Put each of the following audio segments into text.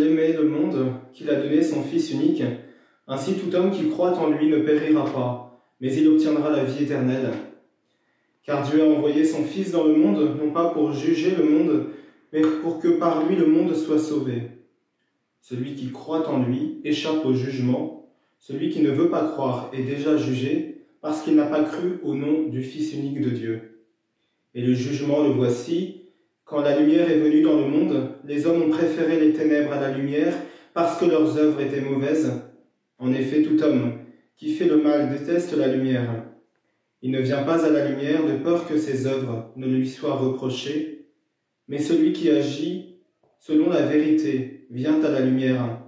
aimait le monde, qu'il a donné son Fils unique. Ainsi tout homme qui croit en lui ne périra pas, mais il obtiendra la vie éternelle. Car Dieu a envoyé son Fils dans le monde, non pas pour juger le monde, mais pour que par lui le monde soit sauvé. Celui qui croit en lui échappe au jugement. Celui qui ne veut pas croire est déjà jugé, parce qu'il n'a pas cru au nom du Fils unique de Dieu. Et le jugement le voici. Quand la lumière est venue dans le monde, les hommes ont préféré les ténèbres à la lumière, parce que leurs œuvres étaient mauvaises. En effet, tout homme qui fait le mal déteste la lumière. Il ne vient pas à la lumière de peur que ses œuvres ne lui soient reprochées, mais celui qui agit selon la vérité vient à la lumière,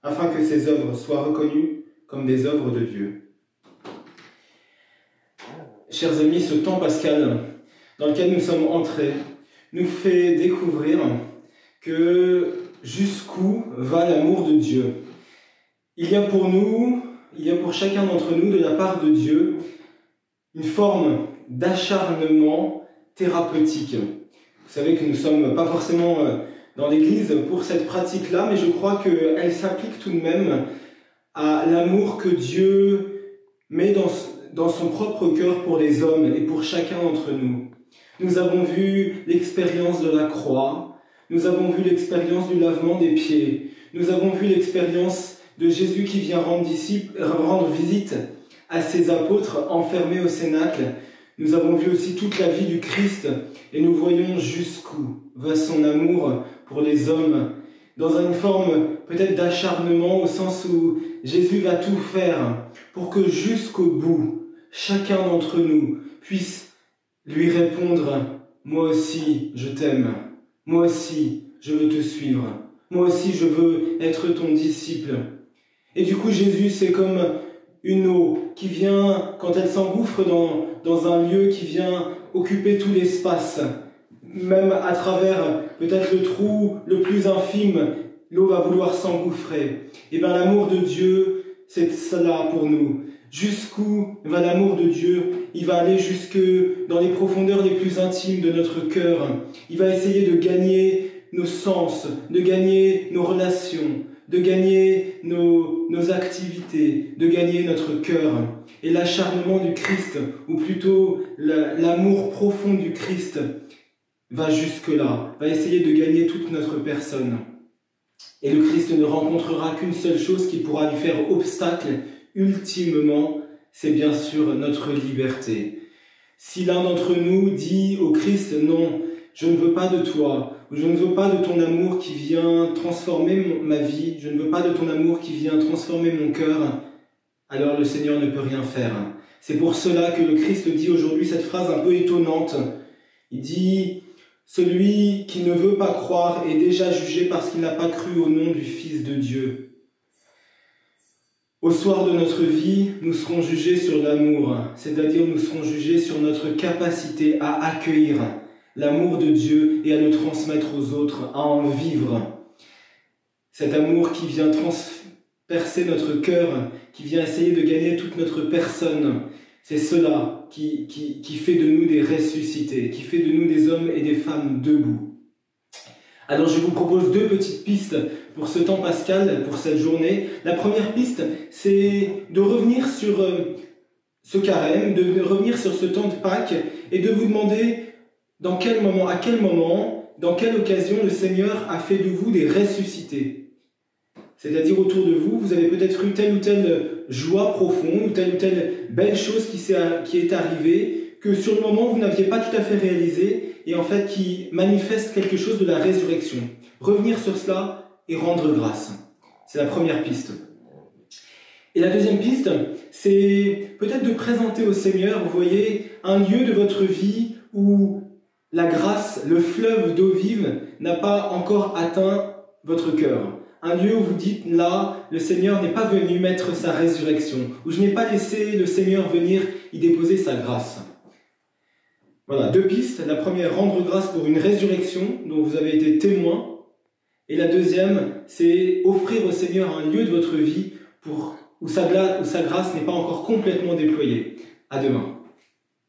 afin que ses œuvres soient reconnues comme des œuvres de Dieu. Chers amis, ce temps pascal dans lequel nous sommes entrés nous fait découvrir que jusqu'où va l'amour de Dieu. Il y a pour chacun d'entre nous, de la part de Dieu, une forme d'acharnement thérapeutique. Vous savez que nous ne sommes pas forcément dans l'Église pour cette pratique-là, mais je crois qu'elle s'applique tout de même à l'amour que Dieu met dans son propre cœur pour les hommes et pour chacun d'entre nous. Nous avons vu l'expérience de la croix, nous avons vu l'expérience du lavement des pieds, nous avons vu l'expérience de Jésus qui vient rendre visite à ses apôtres enfermés au cénacle. Nous avons vu aussi toute la vie du Christ et nous voyons jusqu'où va son amour pour les hommes, dans une forme peut-être d'acharnement au sens où Jésus va tout faire pour que jusqu'au bout, chacun d'entre nous puisse lui répondre « Moi aussi, je t'aime. Moi aussi, je veux te suivre. Moi aussi, je veux être ton disciple. » Et du coup, Jésus, c'est comme une eau qui vient, quand elle s'engouffre dans un lieu, qui vient occuper tout l'espace. Même à travers peut-être le trou le plus infime, l'eau va vouloir s'engouffrer. Et bien l'amour de Dieu, c'est cela pour nous. Jusqu'où va l'amour de Dieu? Il va aller jusque dans les profondeurs les plus intimes de notre cœur. Il va essayer de gagner nos sens, de gagner nos relations, de gagner nos activités, de gagner notre cœur. Et l'acharnement du Christ, ou plutôt l'amour profond du Christ, va jusque-là, va essayer de gagner toute notre personne. Et le Christ ne rencontrera qu'une seule chose qui pourra lui faire obstacle, ultimement, c'est bien sûr notre liberté. Si l'un d'entre nous dit au Christ « Non, je ne veux pas de toi », ou « Je ne veux pas de ton amour qui vient transformer ma vie, je ne veux pas de ton amour qui vient transformer mon cœur », alors le Seigneur ne peut rien faire. C'est pour cela que le Christ dit aujourd'hui cette phrase un peu étonnante. Il dit « Celui qui ne veut pas croire est déjà jugé parce qu'il n'a pas cru au nom du Fils de Dieu. » Au soir de notre vie, nous serons jugés sur l'amour, c'est-à-dire nous serons jugés sur notre capacité à accueillir l'amour de Dieu et à le transmettre aux autres, à en vivre. Cet amour qui vient transpercer notre cœur, qui vient essayer de gagner toute notre personne, c'est cela qui fait de nous des ressuscités, qui fait de nous des hommes et des femmes debout. Alors je vous propose deux petites pistes pour ce temps pascal, pour cette journée. La première piste, c'est de revenir sur ce carême, de revenir sur ce temps de Pâques et de vous demander dans quel moment, à quel moment, dans quelle occasion le Seigneur a fait de vous des ressuscités. C'est-à-dire autour de vous, vous avez peut-être eu telle ou telle joie profonde, ou telle belle chose qui est arrivée, que sur le moment vous n'aviez pas tout à fait réalisé, et en fait qui manifeste quelque chose de la résurrection. Revenir sur cela et rendre grâce. C'est la première piste. Et la deuxième piste, c'est peut-être de présenter au Seigneur, vous voyez, un lieu de votre vie où la grâce, le fleuve d'eau vive, n'a pas encore atteint votre cœur. Un lieu où vous dites, là, le Seigneur n'est pas venu mettre sa résurrection, où je n'ai pas laissé le Seigneur venir y déposer sa grâce. Voilà, deux pistes. La première, rendre grâce pour une résurrection dont vous avez été témoin. Et la deuxième, c'est offrir au Seigneur un lieu de votre vie où sa grâce n'est pas encore complètement déployée. À demain.